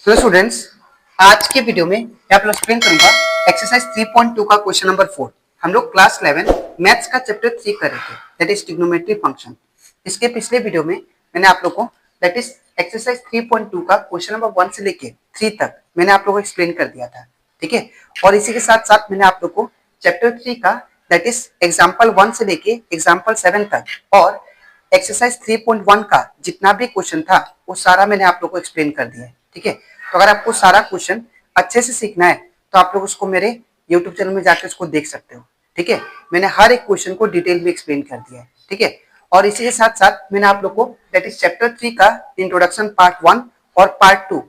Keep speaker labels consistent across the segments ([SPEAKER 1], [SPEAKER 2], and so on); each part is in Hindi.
[SPEAKER 1] हेलो स्टूडेंट्स, आज के वीडियो में मैं आप लोग एक्सप्लेन करूंगा एक्सरसाइज 3.2 का क्वेश्चन नंबर 4। हम लोग क्लास 11 मैथ्स का चैप्टर 3 कर रहे थे, दैट इज ट्रिग्नोमेट्री फंक्शन। इसके पिछले वीडियो में मैंने आप लोग को दैट इज एक्सरसाइज 3.2 का क्वेश्चन नंबर 1 से लेके 3 तक मैंने आप लोग को एक्सप्लेन कर दिया था, ठीक है। और इसी के साथ साथ मैंने आप लोग को चैप्टर 3 का दैट इज एग्जाम्पल 1 से लेके एग्जाम्पल 7 तक और एक्सरसाइज 3.1 का जितना भी क्वेश्चन था वो सारा मैंने आप लोग को एक्सप्लेन कर दिया है, ठीक है। तो अगर आपको सारा क्वेश्चन अच्छे से सीखना है तो आप लोग उसको मेरे YouTube चैनल में जाकर उसको देख सकते हो, ठीक है। मैंने हर एक क्वेश्चन को डिटेल में एक्सप्लेन कर दिया है, ठीक है। और इसी के साथ साथ मैंने आप लोग को दैट इज चैप्टर 3 का इंट्रोडक्शन पार्ट 1 और पार्ट 2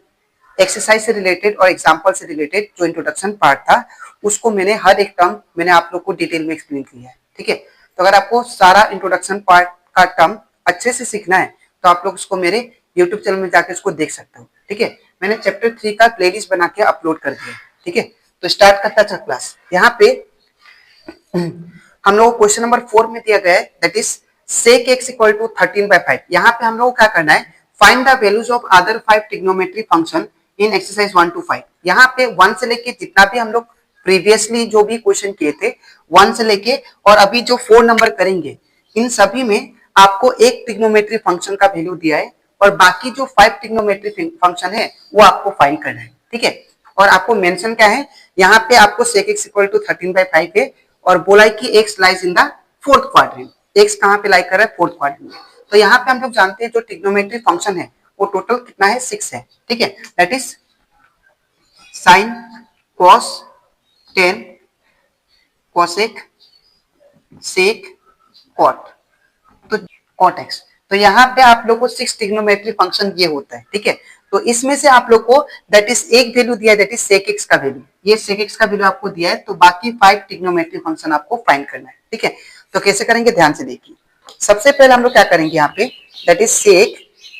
[SPEAKER 1] एक्सरसाइज से रिलेटेड और एग्जाम्पल से रिलेटेड जो इंट्रोडक्शन पार्ट था उसको मैंने हर एक टर्म मैंने आप लोग को डिटेल में एक्सप्लेन किया है, ठीक है। तो अगर आपको सारा इंट्रोडक्शन पार्ट का टर्म अच्छे से सीखना है तो आप लोग उसको मेरे YouTube चैनल में जाकर इसको देख सकते हो, ठीक है। मैंने चैप्टर 3 का प्लेलिस्ट बना के अपलोड कर दिया, ठीक है। तो स्टार्ट करता था क्लास। यहाँ पे हम लोग क्वेश्चन नंबर 4 में दिया गया है that is sec x equal to 13/5। यहाँ पे हम लोग क्या करना है, find the values of other 5 trigonometry function in exercise 1 to 5। यहाँ पे 1 से लेके जितना भी हम लोग प्रीवियसली जो भी क्वेश्चन किए थे 1 से लेके और अभी जो 4 नंबर करेंगे इन सभी में आपको एक ट्रिग्नोमेट्री फंक्शन का वैल्यू दिया है और बाकी जो 5 ट्रिग्नोमेट्री फंक्शन है वो आपको फाइंड करना है, ठीक है। और आपको मेंशन क्या है, यहाँ पे आपको sec x इक्वल टू 13/5 है और बोला है कि x lies in the fourth quadrant. x कहाँ पे लाई कर रहा है, फोर्थ क्वाड्रेंट में। तो यहाँ पे हम लोग जानते हैं जो ट्रिग्नोमेट्री फंक्शन है वो टोटल कितना है, 6 है, ठीक है। That is sine cos tan cosec sec cot, तो कॉट एक्स। तो यहाँ पे आप लोग को 6 ट्रिग्नोमेट्री फंक्शन ये होता है, ठीक है। तो इसमें से आप लोग को दैट इज एक वैल्यू दिया है दैट इज सेक एक्स का वैल्यू, ये सेक एक्स का वैल्यू आपको दिया है। तो बाकी 5 ट्रिग्नोमेट्री फंक्शन आपको फाइंड करना है, ठीक है। तो कैसे करेंगे ध्यान से देखिए। सबसे पहले हम लोग क्या करेंगे, यहाँ पे दैट इज सेक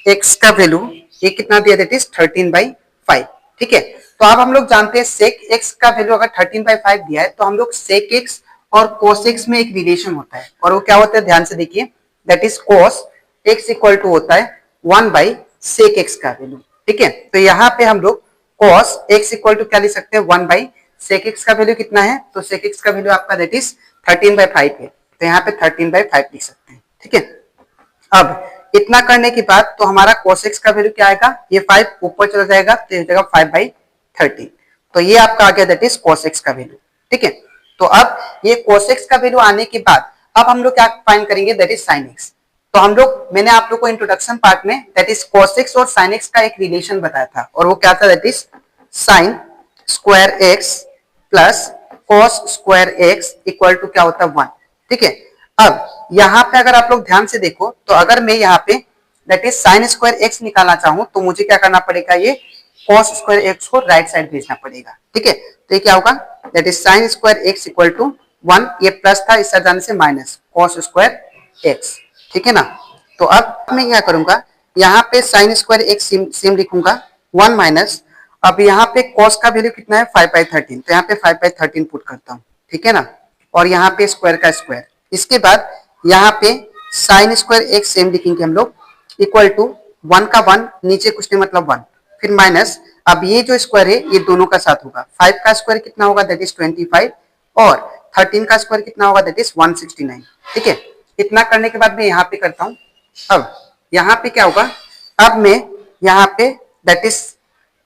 [SPEAKER 1] एक्स का वैल्यू ये कितना दिया दैट इज 13/5, ठीक है। तो अब हम लोग जानते हैं सेक एक्स का वैल्यू अगर 13/5 दिया है तो हम लोग सेक एक्स और कोस एक्स में एक रिलेशन होता है और वो क्या होता है ध्यान से देखिए, that is cos x equal to होता है 1/सेक एक्स का वैल्यू, ठीक है। तो यहाँ पे हम लोग cos x इक्वल टू क्या लिख सकते हैं, 1/सेक एक्स का वैल्यू कितना है, तो सेक एक्स का वैल्यू आपका दैट इज 13/5 है, तो यहाँ पे 13/5 लिख सकते हैं, ठीक है। अब इतना करने के बाद तो हमारा cos x का वैल्यू क्या आएगा, ये 5 ऊपर चला जाएगा तो ये हो जाएगा 5/13। तो ये आपका आ गया दैट इज cos x का वैल्यू, ठीक है। तो अब ये cos x का वैल्यू आने के बाद अब हम लोग क्या फाइंड करेंगे, दैट इज sin x। तो हम लोग मैंने आप लोग को इंट्रोडक्शन पार्ट में दैट इज cos x और sin x का एक रिलेशन बताया था और वो क्या था, that is sin square x plus cos square x equal to क्या होता है 1, ठीक है। अब यहाँ पे अगर आप लोग ध्यान से देखो तो अगर मैं यहाँ पे that is sin square x निकालना चाहूँ तो मुझे क्या करना पड़ेगा, ये cos स्क्वायर x को राइट साइड भेजना पड़ेगा, ठीक है। तो ये क्या होगा, that is sin square x equal to 1, ये प्लस था इस साइड जाने से माइनस cos स्क्वायर x, ठीक है ना। तो अब मैं क्या करूंगा, यहाँ पे साइन स्क्वायर एक सेम लिखूंगा 1 माइनस, अब यहाँ पे cos का वैल्यू कितना है 5/13, तो यहाँ पे 5/13 पुट करता हूँ, ठीक है ना। और यहाँ पे स्क्वायर का स्क्वायर, इसके बाद यहाँ पे साइन स्क्वायर एक सेम लिखेंगे हम लोग इक्वल टू 1 का 1 नीचे कुछ नहीं मतलब 1 फिर माइनस, अब ये जो स्क्वायर है ये दोनों का साथ होगा, 5 का स्क्वायर कितना होगा दैट इज 25 और 13 का स्क्वायर कितना होगा दैट इज 169, ठीक है। इतना करने के बाद मैं यहाँ पे करता हूँ। अब यहाँ पे क्या होगा, अब मैं यहाँ पे that is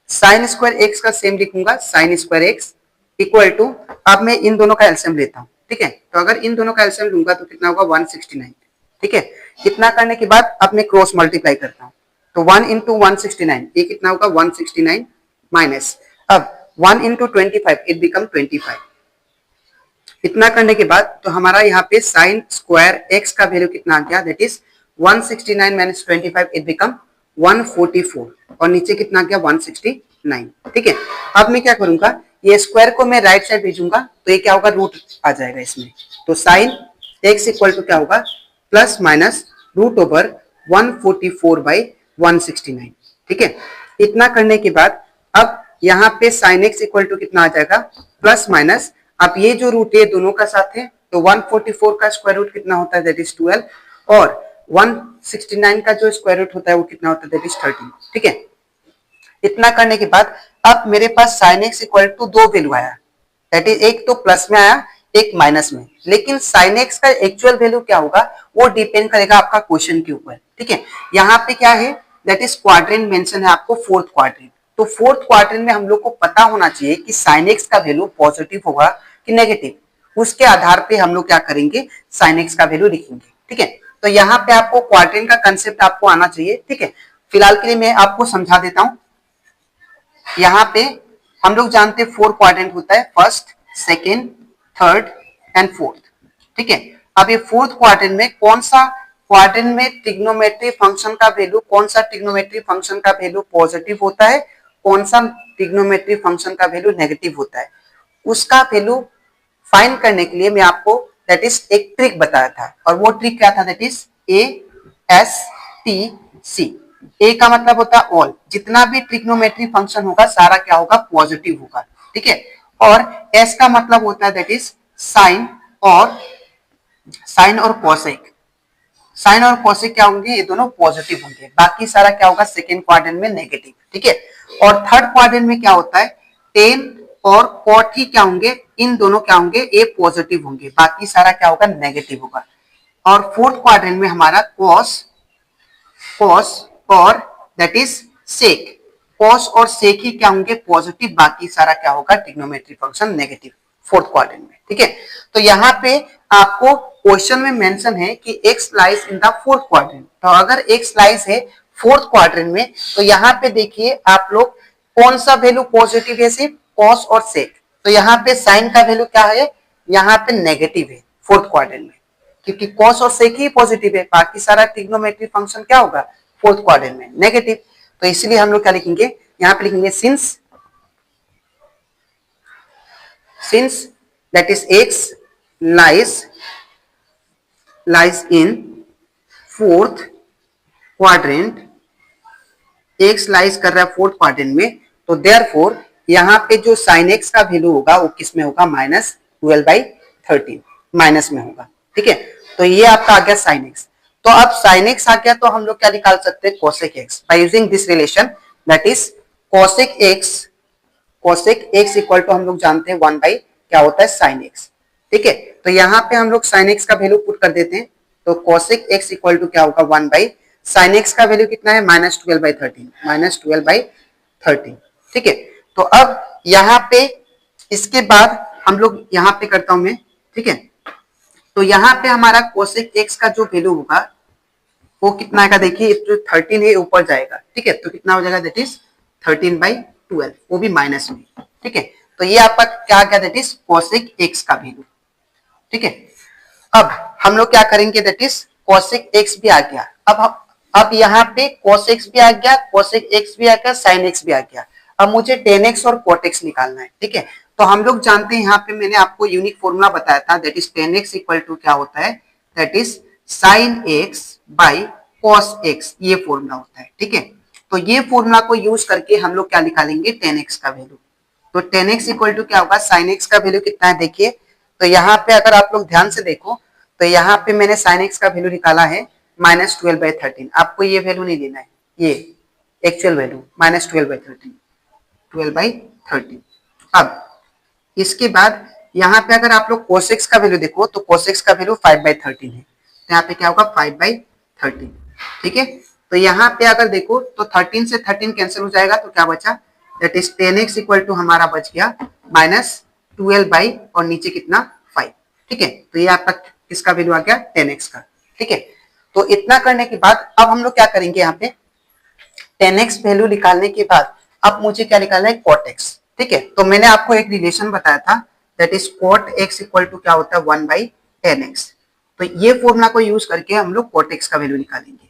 [SPEAKER 1] sine square x का सेम लिखूंगा sine square x equal to, अब मैं इन दोनों का एलसीएम लेता हूँ, ठीक है। तो अगर इन दोनों का एलसीएम लूंगा तो कितना होगा 169, ठीक है। इतना करने के बाद अब मैं क्रॉस मल्टीप्लाई करता हूँ तो 1 इंटू 169 ये कितना होगा 169 माइनस, अब 1 इंटू 25 इट बिकम 25। इतना करने के बाद तो हमारा यहाँ पे साइन स्क्वायर एक्स का वैल्यू कितना आ गया, that is 169 minus 25 it become 144 और नीचे कितना आ गया 169, ठीक है। अब मैं क्या करूंगा, ये स्क्वायर को मैं राइट साइड भेजूंगा तो ये क्या होगा रूट आ जाएगा इसमें, तो साइन एक्स इक्वल टू क्या होगा प्लस माइनस रूट ओवर 144/169, ठीक है। इतना करने के बाद अब यहाँ पे साइन एक्स इक्वल टू कितना आ जाएगा प्लस माइनस, अब ये जो रूट है दोनों का साथ है तो 144 का स्क्वायर रूट कितना होता है दैट इज 12 और 169 का जो स्क्वायर रूट होता है वो कितना होता है दैट इज 13, ठीक है। इतना करने के बाद अब मेरे पास sin x इक्वल टू दो वैल्यू आया, दैट इज एक तो प्लस में आया, एक माइनस में, लेकिन sin x का एक्चुअल वैल्यू क्या होगा वो डिपेंड करेगा आपका क्वेश्चन के ऊपर, ठीक है। यहाँ पे क्या है, दैट इज क्वाड्रेंट मेंशन है आपको, फोर्थ क्वाड्रेंट। तो फोर्थ क्वाड्रेंट में हम लोग को पता होना चाहिए कि sin x का वैल्यू पॉजिटिव होगा कि नेगेटिव, उसके आधार पे हम लोग क्या करेंगे, sin x का वैल्यू लिखेंगे, ठीक है। तो यहाँ पे आपको क्वाड्रेंट का कंसेप्ट आपको आना चाहिए, ठीक है। फिलहाल के लिए मैं आपको समझा देता हूं। यहाँ पे हम लोग जानते हैं फोर क्वाड्रेंट होता है, first, second, third and fourth, ठीक है। अब ये फोर्थ क्वाड्रेंट में कौन सा क्वाड्रेंट में ट्रिग्नोमेट्री फंक्शन का वैल्यू, कौन सा ट्रिग्नोमेट्री फंक्शन का वैल्यू पॉजिटिव होता है, कौन सा ट्रिग्नोमेट्री फंक्शन का वैल्यू नेगेटिव होता है, उसका वैल्यू फाइंड करने के लिए मैं आपको दैट इज एक ट्रिक बताया था, और वो ट्रिक क्या था, दैट इज ASTC। ए का मतलब होता है ऑल, जितना भी ट्रिग्नोमेट्री फंक्शन होगा सारा क्या होगा, पॉजिटिव होगा, ठीक है। और एस का मतलब होता है दैट इज साइन और कोसेक। साइन और कोसेक क्या होंगे, ये दोनों पॉजिटिव होंगे, बाकी सारा क्या होगा सेकेंड क्वाड्रेंट में नेगेटिव, ठीक है। और थर्ड क्वाड्रेंट में क्या होता है, टेन और कॉट ही क्या होंगे, इन दोनों क्या होंगे, ये पॉजिटिव होंगे, बाकी सारा क्या होगा, नेगेटिव होगा। और फोर्थ क्वाड्रेंट में हमारा कॉस और दैट इज सेक, कॉस और सेक ही क्या होंगे, पॉजिटिव, बाकी सारा क्या होगा, trigonometry function negative, fourth quadrant में, ठीक है। तो यहाँ पे आपको क्वेश्चन में मेंशन है कि x lies in the fourth quadrant, तो अगर x लाइज है फोर्थ क्वाड्रेंट में, तो यहाँ पे देखिए आप लोग कौन सा वैल्यू पॉजिटिव है, सिर्फ कॉस और सेक। तो यहाँ पे साइन का वैल्यू क्या है, यहाँ पे नेगेटिव है फोर्थ क्वाड्रेंट में, क्योंकि कॉस और सेक ही पॉजिटिव है, बाकी सारा ट्रिग्नोमेट्री फंक्शन क्या होगा, फोर्थ क्वाड्रेंट में नेगेटिव। तो इसलिए हम लोग क्या लिखेंगे, यहाँ पे लिखेंगे since that is x lies in fourth quadrant, x lies कर रहा है फोर्थ क्वाड्रेंट में, तो देयरफॉर यहाँ पे जो sin x का वैल्यू होगा वो किस में होगा, -12/13 माइनस में होगा, ठीक है। तो ये आपका आ गया sin x। तो अब sin x आ गया तो हम लोग क्या निकाल सकते हैं, cosec x, by using this relation that is cosec x equal to हम लोग जानते हैं 1 बाई क्या होता है, sin x, ठीक है। तो यहाँ पे हम लोग sin x का वैल्यू पुट कर देते हैं, तो cosec x इक्वल टू क्या होगा, 1 बाई sin x का वैल्यू कितना है, -12/13, ठीक है। तो अब यहाँ पे इसके बाद हम लोग यहाँ पे करता हूं मैं, ठीक है। तो यहाँ पे हमारा cosec x का जो वैल्यू होगा वो कितना आएगा, देखिए जो 13 है ऊपर जाएगा, ठीक है। तो कितना हो जाएगा, दैट इज 13/12, वो भी माइनस में, ठीक है। तो ये आपका क्या आ गया, दैट इज cosec x का वैल्यू, ठीक है। अब हम लोग क्या करेंगे, दैट इज cosec x भी आ गया, अब यहाँ पे cos x भी आ गया, cosec x भी आ गया, sin x भी आ गया। अब मुझे tan x और cot x निकालना है, ठीक है। तो हम लोग जानते हैं, यहाँ पे मैंने आपको यूनिक फॉर्मूला बताया था, that is tan x equal to क्या होता है, that is sin x by cos x, ये फॉर्मूला होता है, ठीक है। तो ये फॉर्मूला को यूज करके हम लोग क्या निकालेंगे, tan x का वैल्यू। तो tan x इक्वल टू क्या होगा, sin x का वैल्यू कितना है, देखिए। तो यहाँ पे अगर आप लोग ध्यान से देखो तो यहाँ पे मैंने sin x का वैल्यू निकाला है -12/13, आपको ये वैल्यू नहीं लेना है, ये एक्चुअल वैल्यू -12/13। अब इसके बाद यहाँ पे अगर आप लोग cos x का वैल्यू देखो तो cos x का वैल्यू 5/13 है, तो यहाँ पे क्या होगा 5/13, ठीक है। तो यहाँ पे अगर देखो तो 13 से 13 कैंसिल हो जाएगा, तो क्या बचा, that is tan x equal to हमारा बच गया -12 और नीचे कितना 5, ठीक है। तो ये आपका किसका वैल्यू आ गया, tan x का, ठीक है। तो इतना करने के बाद अब हम लोग क्या करेंगे, यहाँ पे tan x वैल्यू निकालने के बाद अब मुझे क्या निकालना है, cot x, ठीक है। तो मैंने आपको एक रिलेशन बताया था, that is cot x equal to क्या होता है, 1/tan x। तो ये फॉर्मूला को यूज करके हम लोग cot x का वैल्यू निकालेंगे।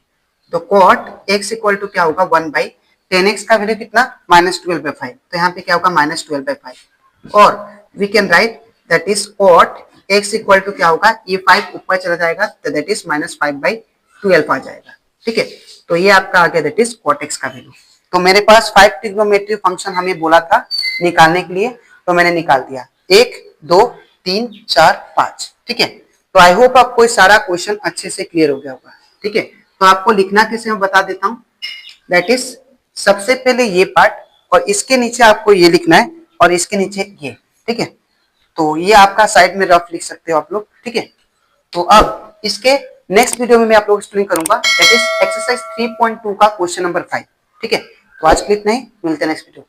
[SPEAKER 1] तो cot x इक्वल टू क्या होगा, 1/tan x का वैल्यू कितना, -12/5, तो यहाँ पे क्या होगा -12/5, और we can write that is cot x equal to क्या होगा, ये 5 ऊपर चला जाएगा, तो दैट इज -5/12 आ जाएगा, ठीक है। तो ये आपका आ गया, दैट इज cot x का वैल्यू। तो मेरे पास 5 ट्रिग्नोमेट्री फंक्शन हमें बोला था निकालने के लिए, तो मैंने निकाल दिया, 1 2 3 4 5, ठीक है। तो आई होप आपको सारा क्वेश्चन अच्छे से क्लियर हो गया होगा, ठीक है। तो आपको लिखना कैसे मैं बता देता हूँ, दैट इज सबसे पहले ये पार्ट और इसके नीचे आपको ये लिखना है और इसके नीचे ये, ठीक है। तो ये आपका साइड में रफ लिख सकते हो आप लोग, ठीक है। तो अब इसके नेक्स्ट वीडियो में मैं आप लोग एक्सप्लेन करूंगा, दैट इज एक्सरसाइज 3.2 का क्वेश्चन नंबर 5, ठीक है। तो आज के लिए इतना ही, मिलते हैं नेक्स्ट वीडियो।